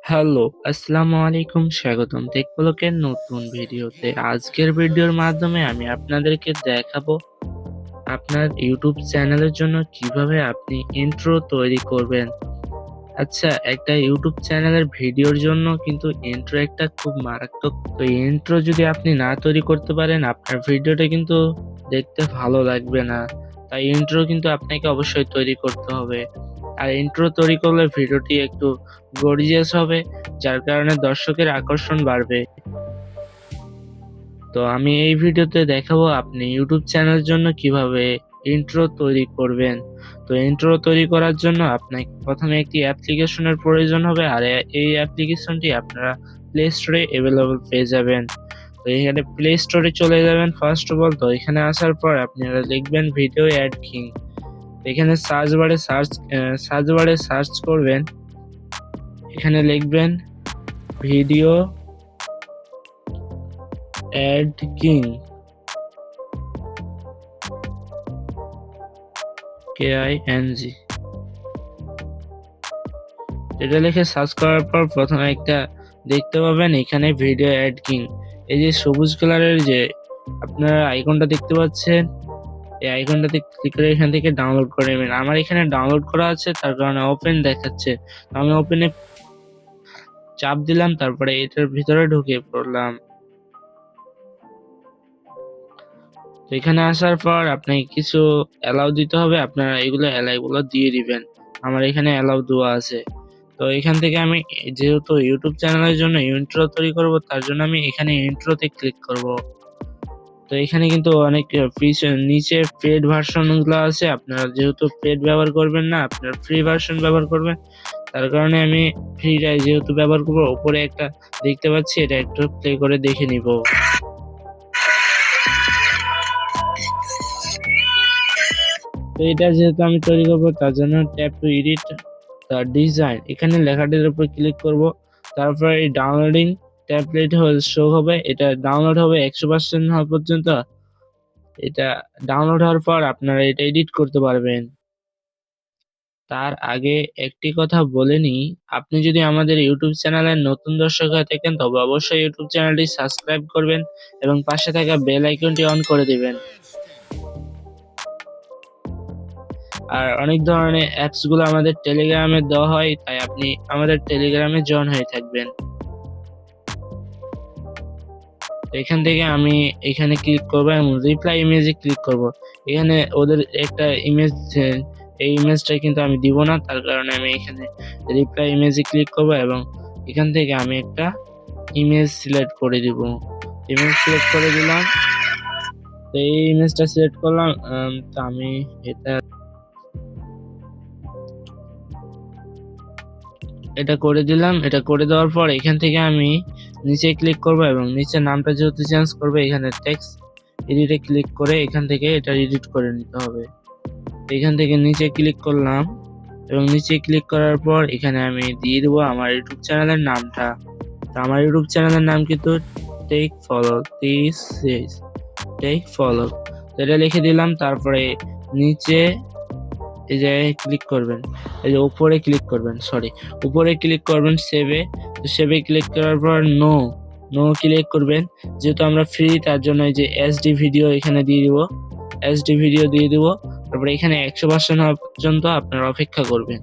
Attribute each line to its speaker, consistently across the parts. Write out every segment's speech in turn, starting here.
Speaker 1: Hello, আসসালামু আলাইকুম। স্বাগতম টেক ব্লকের নতুন ভিডিওতে। আজকের ভিডিওর মাধ্যমে আমি আপনাদেরকে দেখাবো আপনার ইউটিউব চ্যানেলের জন্য কিভাবে আপনি ইন্ট্রো তৈরি করবেন। আচ্ছা, একটা ইউটিউব চ্যানেলের ভিডিওর জন্য কিন্তু ইন্ট্রো একটা খুব মারাত্মক। তো ইন্ট্রো যদি আপনি না তৈরি করতে পারেন, আপনার ভিডিওটা কিন্তু দেখতে ভালো লাগবে না। তাই ইন্ট্রো কিন্তু আপনাকে অবশ্যই তৈরি করতে হবে। আর ইন্ট্রো তৈরি করলে ভিডিওটি একটু গর্জিয়াস হবে, যার কারণে দর্শকের আকর্ষণ বাড়বে। তো আমি এই ভিডিওতে দেখাবো আপনি ইউটিউব চ্যানেলের জন্য কিভাবে ইন্ট্রো তৈরি করবেন। তো ইন্ট্রো তৈরি করার জন্য আপনাকে প্রথমে একটি অ্যাপ্লিকেশনের প্রয়োজন হবে, আর এই অ্যাপ্লিকেশনটি আপনারা প্লে স্টোরে অ্যাভেলেবল পেয়ে যাবেন। তো এখানে প্লে স্টোরে চলে যাবেন ফার্স্ট অফ অল। তো এখানে আসার পর আপনারা লিখবেন ভিডিও অ্যাড কিং। এখানে সার্চ বারে সার্চ করবেন, এখানে লিখবেন ভিডিও অ্যাড কিং, KING। এটা লিখে সার্চ করার পর প্রথমে একটা দেখতে পাবেন এখানে ভিডিও অ্যাড কিং। এই যে সবুজ কালারের যে আপনারা আইকনটা দেখতে পাচ্ছেন, এই আইকনটাতে ক্লিক করে এখান থেকে ডাউনলোড করে নেবেন। আমার এখানে ডাউনলোড করা আছে, তার কারণে ওপেন দেখাচ্ছে। আমি ওপেনে চাপ দিলাম, তারপরে এটার ভিতরে ঢুকে পড়লাম। তো এখানে আসার পর আপনাকে কিছু অ্যালাউ দিতে হবে, আপনারা এগুলো দিয়ে দিবেন। আমার এখানে অ্যালাউ দেওয়া আছে। তো এখান থেকে আমি যেহেতু ইউটিউব চ্যানেলের জন্য ইন্ট্রো তৈরি করব, তার জন্য আমি এখানে ইন্ট্রোতে ক্লিক করব। তো এখানে কিন্তু অনেক নিচে পেড ভার্সন গুলো আছে। আপনারা যেহেতু পেড ব্যবহার করবেন না, আপনারা ফ্রি ভার্সন ব্যবহার করবেন, তার কারণে আমি ফ্রিটাই যেহেতু ব্যবহার করবো। উপরে একটা দেখতে পাচ্ছি, এটা একটু প্লে করে দেখে নিব। তো এটা যেহেতু আমি তৈরি করবো, তার জন্য tap two edit the design, এখানে লেখাটির উপর ক্লিক করব। তারপর এই ডাউনলোডিং ট্যাবলেট শো হবে, এটা ডাউনলোড হবে 100% হওয়া পর্যন্ত। এটা ডাউনলোড হওয়ার পর আপনারা এটা এডিট করতে পারবেন। তার আগে একটি কথা বলে নিই, আপনি যদি আমাদের ইউটিউব চ্যানেলের নতুন দর্শক হয়ে থাকেন, তবে অবশ্যই ইউটিউব চ্যানেলটি সাবস্ক্রাইব করবেন এবং পাশে থাকা বেল আইকনটি অন করে দিবেন। আর অনেক ধরনের অ্যাপস গুলো আমাদের টেলিগ্রামে দেওয়া হয়, তাই আপনি আমাদের টেলিগ্রামে জয়েন হয়ে থাকবেন। এখান থেকে আমি এখানে ক্লিক করব এবং রিপ্লাই ইমেজে ক্লিক করব। এখানে ওদের একটা ইমেজ, এই ইমেজটা কিন্তু আমি দিব না, তার কারণে আমি এখানে রিপ্লাই ইমেজে ক্লিক করব এবং এখান থেকে আমি একটা ইমেজ সিলেক্ট করে দিব। ইমেজ সিলেক্ট করে দিলাম। তো এই ইমেজটা সিলেক্ট করলাম। তো আমি এটা করে দিলাম। এটা করে দেওয়ার পর এখান থেকে আমি নিচে ক্লিক করব এবং নিচে নামটা যেহেতু চেঞ্জ করবে, এখানে টেক্সট এডিটে ক্লিক করে এখান থেকে এটা এডিট করে নিতে হবে। এখান থেকে নিচে ক্লিক করলাম এবং নিচে ক্লিক করার পর এখানে আমি দিয়ে দেবো আমার ইউটিউব চ্যানেলের নামটা। তো আমার ইউটিউব চ্যানেলের নাম কিন্তু টেক ফলো। এটা লিখে দিলাম। তারপরে নিচে এই জায়গায় ক্লিক করবেন, এই যে উপরে ক্লিক করবেন সেভে। তো সেভে ক্লিক করার পর নো ক্লিক করবেন। যেহেতু আমরা ফ্রি, তার জন্য এই যে এসডি ভিডিও এখানে দিয়ে দিব। তারপরে এখানে 100% হওয়া পর্যন্ত আপনারা অপেক্ষা করবেন।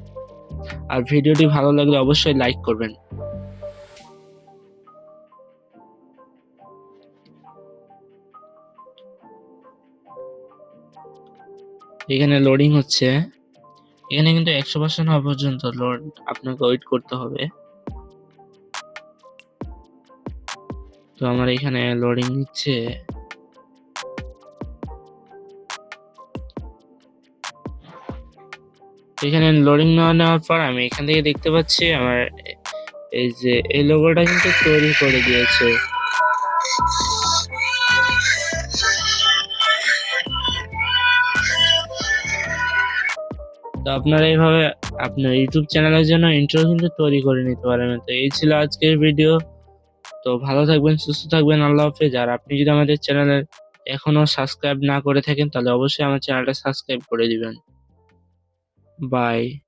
Speaker 1: আর ভিডিওটি ভালো লাগলে অবশ্যই লাইক করবেন। এখানে লোডিং হচ্ছে, এখানে কিন্তু 100% হওয়া পর্যন্ত আপনাকে ওয়েট করতে হবে। তো আমার এখানে লোডিং নিচ্ছে। এখানে লোডিং নেওয়ার পর আমি এখান থেকে দেখতে পাচ্ছি আমার এই যে এই লোগোটা কিন্তু তৈরি করে দিয়েছে। তো আপনারা এইভাবে আপনার ইউটিউব চ্যানেলের জন্য ইন্ট্রো কিন্তু তৈরি করে নিতে পারবেন। তো এই ছিল আজকের ভিডিও। তো ভালো থাকবেন, সুস্থ থাকবেন, আল্লাহ হাফেজ। আর আপনি যদি আমাদের চ্যানেলের এখনো সাবস্ক্রাইব না করে থাকেন তাহলে অবশ্যই আমার চ্যানেলটা সাবস্ক্রাইব করে দিবেন। বাই।